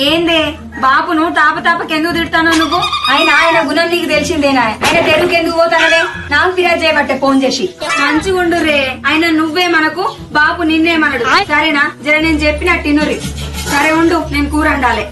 ఏందే బాపును తాపకెందుకు తిడతానో నువ్వు? ఆయన గుణం నీకు తెలిసిందేనా? ఆయన తెలుగు ఎందుకు పోతానవే? నాకు ఫిర్యాదు చేయబట్టే ఫోన్ చేసి. మంచిగుండు రే, ఆయన నువ్వే మనకు, బాపు నిన్నే మనడు. సరేనా? జర నేను చెప్పినట్టు ఇనురి. సరే ఉండు, నేను కూర వండాలి.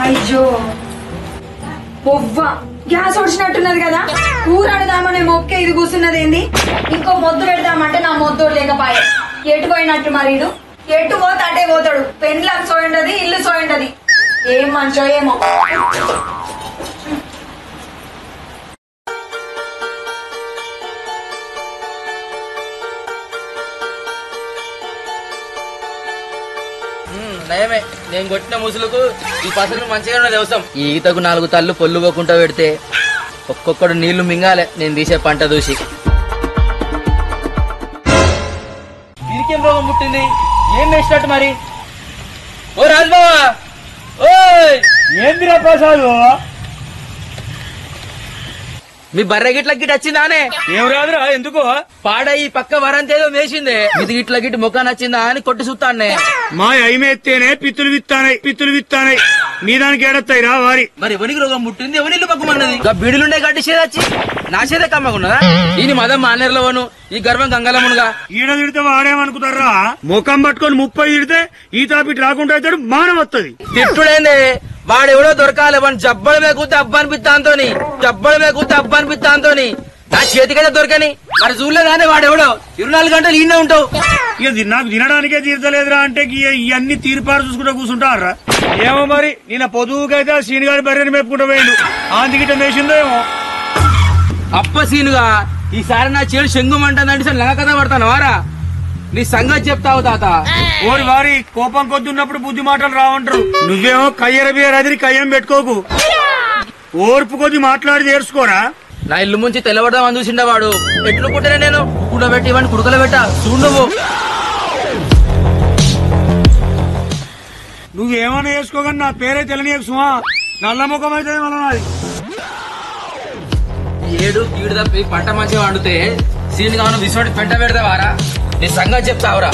అయ్యో బొవ్వ, గ్యాస్ వచ్చినట్టున్నది కదా. కూర అడుదామనే మొక్కే ఇది కూర్చున్నది ఏంది? ఇంకో మొద్దు పెడదామంటే నా మొద్దు లేకపాయే. ఎటు పోయినట్టు మరి ఇడు? ఎటు పోతే అటే పోతాడు. పెండ్లకు సోయండది, ఇల్లు సోయండది. ఏం మనిషో ఏమో. నయమే, నేను కొట్టిన ముసులకు ఈ పసలు మంచిగా వ్యవసాయం. ఈ ఈతకు 4 తల్లు పొల్లు పోకుండా పెడితే ఒక్కొక్కడు నీళ్లు మింగాలే నేను తీసే పంట దూసి. వీరికేం రోగం పుట్టింది? ఏం వేసినట్టు మరి? ఓ రాజుబావా, ఓయ్ ఏందిరా ప్రసాదు? మీ బర్రె గిట్ల గిట్ వచ్చిందానే? ఏం రాదురా, ఎందుకో? పాడ ఈ పక్క వరంతేదో వేసిందే, ఇది గిట్ల గిట్ ముఖాన్ని వచ్చిందా అని కొట్టి చూస్తానే. మా అయిమెత్తేనే పిత్తులు విత్తానాయి నీ దానికి ఏడొస్తాయిరా వారి. మరి ఎవరికి రోగం పుట్టింది? ఎవరిల్లు పక్కమన్నది? బీడులుండే గడ్డి చేదొచ్చి నా చేదే కమ్మకున్నదా? ఈయన మదం మానేరులోను, ఈ గర్వం గంగలమునుగా. ఈడ తిడితే వాడేమనుకుతారా? ముఖం పట్టుకొని 30 తిడితే ఈ తాపిటి రాకుండా అవుతాడు, మానం వస్తుంది. తిట్టుడేందే, వాడెవడో దొరకాలి. వాడిని జబ్బలు మేకూతే అబ్బా అనిపిస్తాంతోని, నా చేతికైతే దొరకని. మరి చూడలేదానే వాడెవడో 24 గంటలు ఈయనే ఉంటావు. ఇక నాకు తినడానికే తీర్చలేదురా అంటే ఇవన్నీ తీర్పారు చూసుకుంటూ కూర్చుంటారా? ఏమో మరి, నిన్న పొదువుకైతే సీనిగారి బర్రెని మేపుకుంటూ పోయిండు, ఆంతికిట మేసిందో ఏమో. అప్ప సీనుగా ఈసారి నా చేడు శంగుమంటుందంటే సార్ లంగ కథ పడతాను వారా. నీ సంగతి చెప్తావు తాత. ఓరి వారి, కోపం కొద్ది ఉన్నప్పుడు బుద్ధి మాటలు రావంటారు. నువ్వేమో కయ్యర బియ్యర అదిరి కయ్యం పెట్టుకోకు, ఓర్పు కొద్ది మాట్లాడి నేర్చుకోరా. నా ఇల్లు ముంచి తెల్లబడదామని చూసిండే వాడు. ఎట్లు పుట్టినా నేను కూడబెట్టి ఇవన్నీ కుడుకలు పెట్టా చూడు. నువ్వేమన్నా వేసుకోగాని నా పేరే తెలియదు సుమా. నల్ల ముఖం అయితే నాది. ఏడు కీడు తప్పి పంట మంచిగా వండితే సీన్ కాను విసుడి పెంట పెడతావారా? నీ సంగతి చెప్తావురా.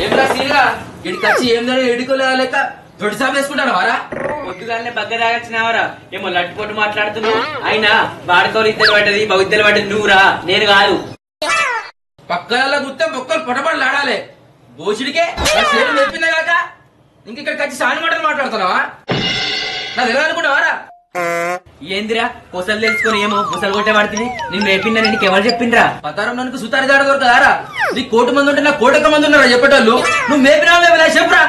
ఏమిరా సీన్గా ఇడికి వచ్చి ఏం జరిగి ఎడుకోలేక లెక్క దొడ్డి సాపు వేసుకుంటాను వారా? పొద్దుగానే బగ్గ దాగచ్చినావరా? ఏమో లట్టుపోటు మాట్లాడుతున్నావు. అయినా బాడుకోలు ఇద్దరు పడ్డది, బౌద్ధలు పడ్డది నువ్వురా, నేను కాదు. పక్కల గుర్తే బొక్కలు పొటపడలు ఆడాలి. బోసుడికే నేర్పిందా కాక ఇంకెక్కడికి వచ్చి సాని మాటలు మాట్లాడుతున్నావా? నా తెలియదు అనుకుంటావారా? ఏందిరా పొసలు తెలుసుకుని ఏమో పొసలు కొట్టే పడుతుంది. నిన్ను నేర్పిందా? నీకు ఎవరు చెప్పిండ్రా? పతారం నన్ను సుతారి దాడ దొరకదారా? నీ 1,000 మంది ఉంటే నా 1,00,00,000 మంది ఉన్నారా చెప్పేటోళ్ళు? నువ్వు మేపినా చెప్పురా.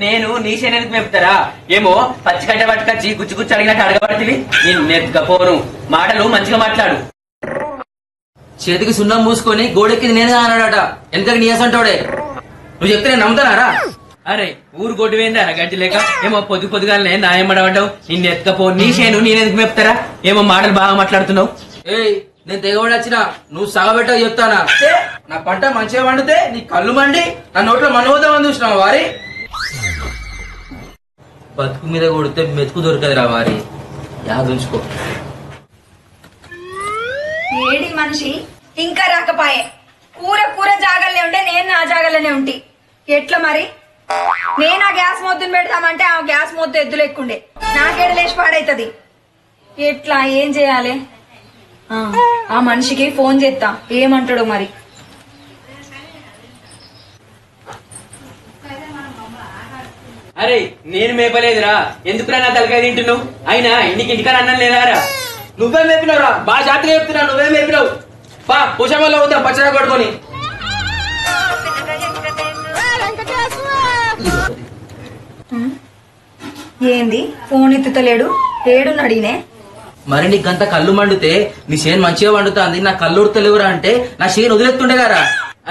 నేను నీ శనికి మేపుతారా? ఏమో పచ్చికట్ట పట్టుకొచ్చి గుచ్చి అడిగినట్టు అడగబడుతుంది. నేను మేపుకపోను. మాటలు మంచిగా మాట్లాడు. చేతికి సున్నం మూసుకొని గోడెక్కింది నేనుగా అన్నాడట. ఎందుకని నీ అసంటోడే? నువ్వు చెప్తే నేను నమ్ముతానారా? అరే ఊరు కొట్టి పోయిందా గడ్డి లేక? ఏమో పొద్దుగానే నాయమ్మడమంటావు. నిన్ను ఎత్తుకపో, నీ శేను నేనెందుకు మేపుతారా? ఏమో మాటలు బాగా మాట్లాడుతున్నావు. ఏయ్, నేను తెగబడి వచ్చినా నువ్వు సాగబెట్టా చెప్తానా? నా పంట మంచిగా వండితే నీ కళ్ళు మండి నా నోట్లో మనోదమని చూసినావు వారి. బతుకు మీద కొడితే మెతుకు దొరకదురా వారి, యాదుంచుకో. ఏడి మనిషి ఇంకా రాకపాయే. కూర జాగల్లే ఉంటే నేను నా జాగల్లనే ఉంటి. ఎట్లా మరి? నేను ఆ గ్యాస్ మొద్దును పెడతామంటే ఆ గ్యాస్ మొద్దు ఎద్దులు ఎక్కుండే, నాకేడ లేచి పాడైతది. ఎట్లా ఏం చేయాలి? ఆ మనిషికి ఫోన్ చేస్తా, ఏమంటాడో మరి. అరే నేను మేపలేదురా, ఎందుకురా నా తలకాయ తింటున్నావు? అయినా ఇంటికాడ అన్నం లేదారా? నువ్వే మేపినావురా, బాగా జాగ్రత్తగా చెప్తున్నా. నువ్వే మేపినావు. పా పుషమల్లో అవుతా పచ్చగా కొట్టుకొని. ఏంది ఫోన్ ఎత్తుతలేడు? ఏడున్నాడినే? మరి నీకంత కళ్ళు మండితే నీ చేను మంచిగా వండుతుంది, నా కళ్ళు ఉడతలేవురా అంటే నా చేను వదిలేస్తుండే గారా.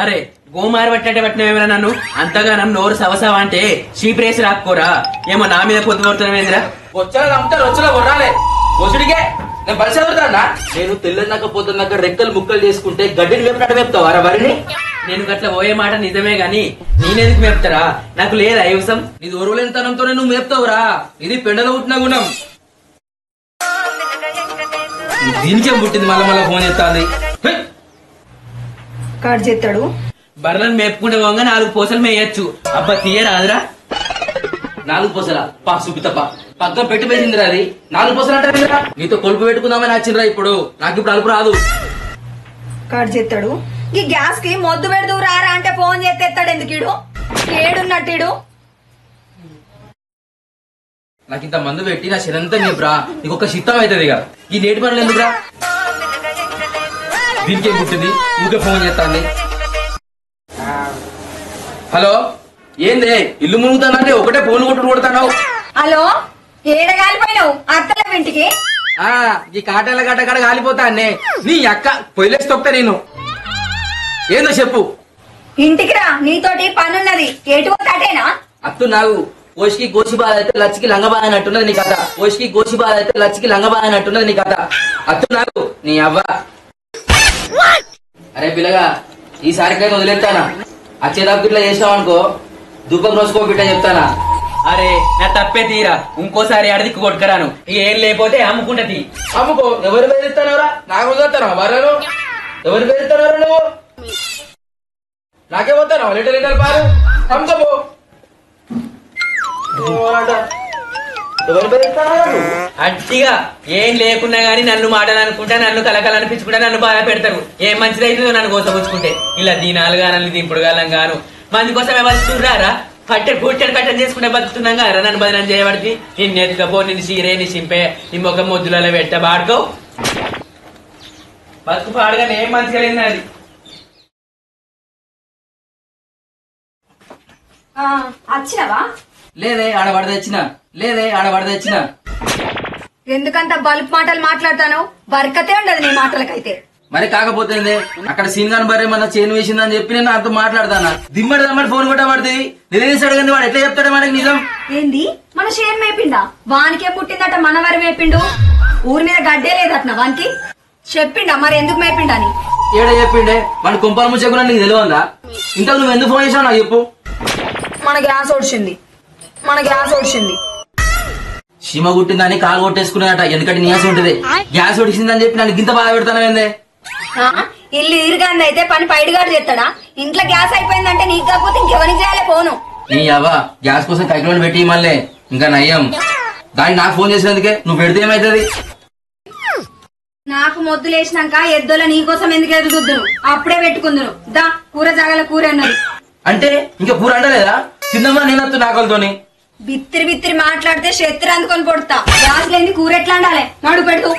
అరే గోమారి పట్టినట్టే పట్టినవేమరా నన్ను అంతగా నన్ను నోరు సవసవ అంటే చీప్రేసి రాక్కోరా ఏమో నా మీద పొద్దు కొడుతున్నావేంద్రా వచ్చారా నమ్ముతారు వచ్చేలా కొర్రాలే బోసుడికే నేను బలి చదువుతానా నేను తెల్లదాకా పొద్దున్నాక రెక్కలు ముక్కలు చేసుకుంటే గడ్డిని వేపినట్టు వేపుతావారా వరిని నేను గట్ల పోయే మాట నిజమే గాని నేనెందుకు మేపుతారా నాకు లేదా ఐవసం ఇది ఒరువులేనితనంతోనే నువ్వు మేపుతావురా ఇది పెండలో పుట్టిన గుణం దీనికేం పుట్టింది మళ్ళా ఫోన్ చేస్తాంది కట్ చేస్తాడు. బర్రెలను మేపుకుంటే పోగా 4 పూసలు మేయచ్చు అబ్బా తీయరాదురా 4 పూసల పా సుబితప్ప పక్కన పెట్టి వేసిందిరా అది 4 పూసలు అంటారా నీతో కొలుపు పెట్టుకుందామని వచ్చిందిరా ఇప్పుడు నాకు ఇప్పుడు అలుపు రాదు. కట్ చేస్తాడు. ఈ గ్యాస్ కి మొద్దు పెడదు రారా అంటే ఫోన్ చేస్తే ఎత్తాడు ఎందుకు ఏడున్నట్టు నాకు ఇంత మందు పెట్టి నా శరంతా నీపురా నీకు ఒక శిత్తం అవుతుంది ఇక ఈ నేటి పనులు ఎందుకురా దీనికేం పుట్టింది ఊకే ఫోన్ చేస్తాంది. హలో ఏంది ఇల్లు మునుగుతానంటే ఒకటే ఫోన్ కొడతాను. హలో ఏడ కాలిపోయినావు అత్తల ఇంటికి ఈ కాటల గడ్డ గడ కాలిపోతానే నీ అక్క పొయ్యిలేసి తొక్తా నేను ఏందో చెప్పు. ఇంటికి రా నీతోటి పనున్నది ఎటు అటేనా అత్తు నాకు కోసికి గోసి బాధ అయితే లచ్చికి లంగ బాధ అన్నట్టున్నది నీ కథ కోసికి గోసి బాధ అయితే లచ్చికి లంగ బాధ అన్నట్టున్నది నీ కథ అత్తు నాకు నీ అవ్వ. అరే పిల్లగా ఈసారికైతే వదిలేస్తానా వచ్చేదాకా ఇట్లా చేసినావు అనుకో దుబ్బకు రోజుకో బిడ్డ చెప్తానా. అరే నా తప్పే తీరా ఇంకోసారి అడిదిక్కు కొట్టుకరాను ఏం లేకపోతే అమ్ముకుంటది అమ్ముకో ఎవరు బెదిరిస్తానవరా నాకు వదిలేస్తానా బర్రెలు ఎవరు బెదిరిస్తానవరా నువ్వు నాకే పోతానా లీటర్ పాలు అమ్ముకోపో ఎవరు బెదిరిస్తానవరా నువ్వు అట్టిగా ఏం లేకున్నా గానీ నన్ను మాటలు అనుకుంటా నన్ను కలకలనిపించుకుంటా నన్ను బాధ పెడతారు ఏం మంచిదైతుందో నన్ను కోసపుచ్చుకుంటే ఇలా దీనాలు గానల్ని దింపుడు గాలం గాను మంది కోసమే బతుకుతున్నారా కట్టెడు పూట్టెడు కట్టెలు చేసుకుంటే బతుకుతున్నాం కదా నన్ను బదనం చేయబడితే నిన్ను ఎత్తుకపో నిన్ను సీరే నీ సింపే నీ ముఖం ముద్దులలో పెట్ట బాడుకో బతుకు పాడుగా ఏం మంచిగా లేదు అది వచ్చినవా లేదే ఆడబడ తెచ్చిన ఎందుకంత బల్బ్ మాటలు మాట్లాడతాను బరకతే ఉండదు నీ మాటలకైతే. మరి కాకపోతే అక్కడ సీన్గాన్ బర్రె మన చేను వేసిందని చెప్పి నేను అంత మాట్లాడతానా దిమ్మడి దమ్మడి ఫోన్ కొట్టబడుతుంది నిలదీశాడు కానీ వాడు ఎట్లా చెప్తాడు మనకి నిజం. ఏంది మన షేర్ మేపిండా వానికేం పుట్టిందట మన వరి మేపిండు ఊరి మీద గడ్డే లేదట వానికి చెప్పిండా మరి ఎందుకు మేపిండని ఏడ చెప్పిండే మన కుంపాల ముచ్చకుండా నీకు తెలియదా ఇంతకు నువ్వు ఎందుకు ఫోన్ చేసావు నాకు చెప్పు. మన గ్యాస్ ఓడిచింది సీమ కుట్టిందని కాలు కొట్టేసుకున్నాడట ఎందుకంటే నీయాసం ఉంటుంది గ్యాస్ ఒడిచిందని చెప్పి నన్ను గింత బాధ పెడతానవేందే. ఇల్లు ఇరుగాంది అయితే పని పైడుగాడు చేస్తాడా ఇంట్లో గ్యాస్ అయిపోయిందంటే నీకు కాకపోతే ఇంకెవరికి చేయాలి ఫోను. నీ అవ్వ గ్యాస్ కోసం కైకిలో పెట్టి మళ్ళీ ఇంకా నయ్యం దానికి నాకు ఫోన్ చేసినందుకే నువ్వు పెడితే ఏమైతుంది. నాకు మొద్దులు వేసినాక ఎద్దుల నీకోసం ఎందుకు ఎదుగుద్దును అప్పుడే పెట్టుకుందును దా కూర జాగల కూర అన్నది అంటే ఇంకా కూర అంటలేదా తిందమ్మా నేనత్తు నాకలతోని బిత్తిరి మాట్లాడితే శత్రు అందుకొని పొడుతా గ్యాస్ లేని కూర ఎట్లా అండాలి నడు పెట్టు.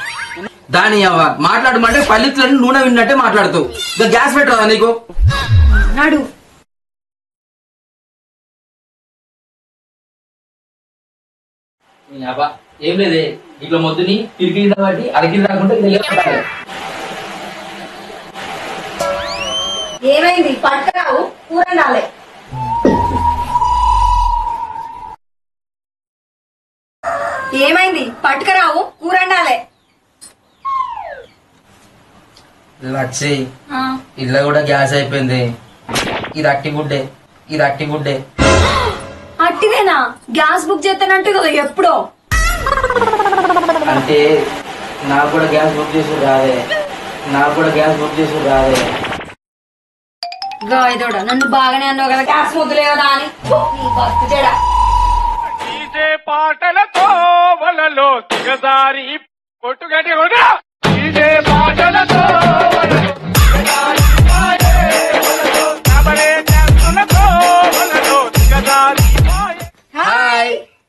దాని అవ్వ మాట్లాడమంటే పల్లెత్తులని నూనె విన్నట్టే మాట్లాడుతావు ఇంకా గ్యాస్ పెట్టరా నీకు నడు. ఏం లేదే ఇట్లా మొద్దుని తిరిగి కాబట్టి అడిగి రాకుండా ఏమైంది పట్టుకురావు కూర అండాలి. ఏమైంది పట్టుకురావు కూర అండాలి. లచ్చి ఇట్లా కూడా గ్యాస్ అయిపోయింది ఇది అట్టి గుడ్డే అట్టిదేనా గ్యాస్ బుక్ చేస్తానంటే కదా ఎప్పుడో అంటే నాకు కూడా గ్యాస్ బుక్ చేసి రాదే గాయదోడా నన్ను బాగానే అన్నావు కదా గ్యాస్ ముద్దులేదా అని నీ భక్తి చెడ పాటలతో వలలో దిగదారి కొట్టుగడి పాటలతో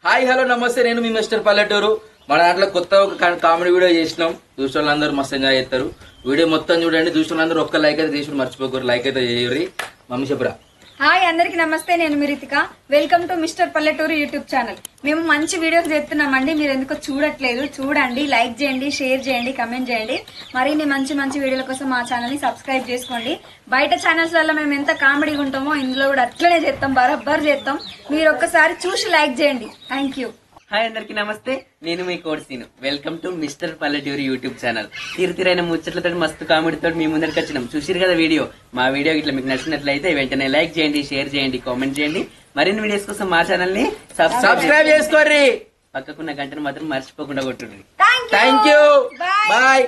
హాయ్ హలో నమస్తే నేను మీ మిస్టర్ పల్లెటూరు మన దాంట్లో కొత్త ఒక కామెడీ వీడియో చేసినాం చూసిన వాళ్ళందరూ మస్తు ఎంజాయ్ చేస్తారు వీడియో మొత్తం చూడండి చూసిన వాళ్ళందరూ ఒక్క లైక్ అయితే తీసుకుని మర్చిపోకూరు లైక్ అయితే చేయరు మమ్మీ చెప్పురా హాయ్ అందరికి నమస్తే, నేను మీ రితిక. వెల్కమ్ టు మిస్టర్ పల్లెటూరు యూట్యూబ్ ఛానల్. మేము మంచి వీడియోస్ చేస్తున్నామండి, మీరు ఎందుకో చూడట్లేదు. చూడండి, లైక్ చేయండి, షేర్ చేయండి, కమెంట్ చేయండి. మరిన్ని మంచి మంచి వీడియోల కోసం మా ఛానల్ ని సబ్స్క్రైబ్ చేసుకోండి. బయట ఛానల్స్ వల్ల మేము ఎంత కామెడీగా ఉంటామో ఇందులో కూడా అట్లనే చేస్తాం, బరబ్బర్ చేస్తాం. మీరు ఒక్కసారి చూసి లైక్ చేయండి. Thank you. హాయ్ అందరికి నమస్తే, నేను మీ కోర్సీను. వెల్కమ్ టు మిస్టర్ పల్లెటూరు యూట్యూబ్ ఛానల్. తీరుతీరైన ముచ్చట్లతో మస్తు కామెడీతో మీ ముందరికి వచ్చినాం. చూసిరు కదా వీడియో. మా వీడియో ఇట్లా మీకు నచ్చినట్లయితే వెంటనే లైక్ చేయండి, షేర్ చేయండి, కామెంట్ చేయండి. మరిన్ని వీడియోస్ కోసం మా ఛానల్ ని సబ్స్క్రైబ్ చేసుకోర్రి. పక్కకున్న గంటను మాత్రం మర్చిపోకుండా కొట్టుండ్రి. Thank thank you. బాయ్.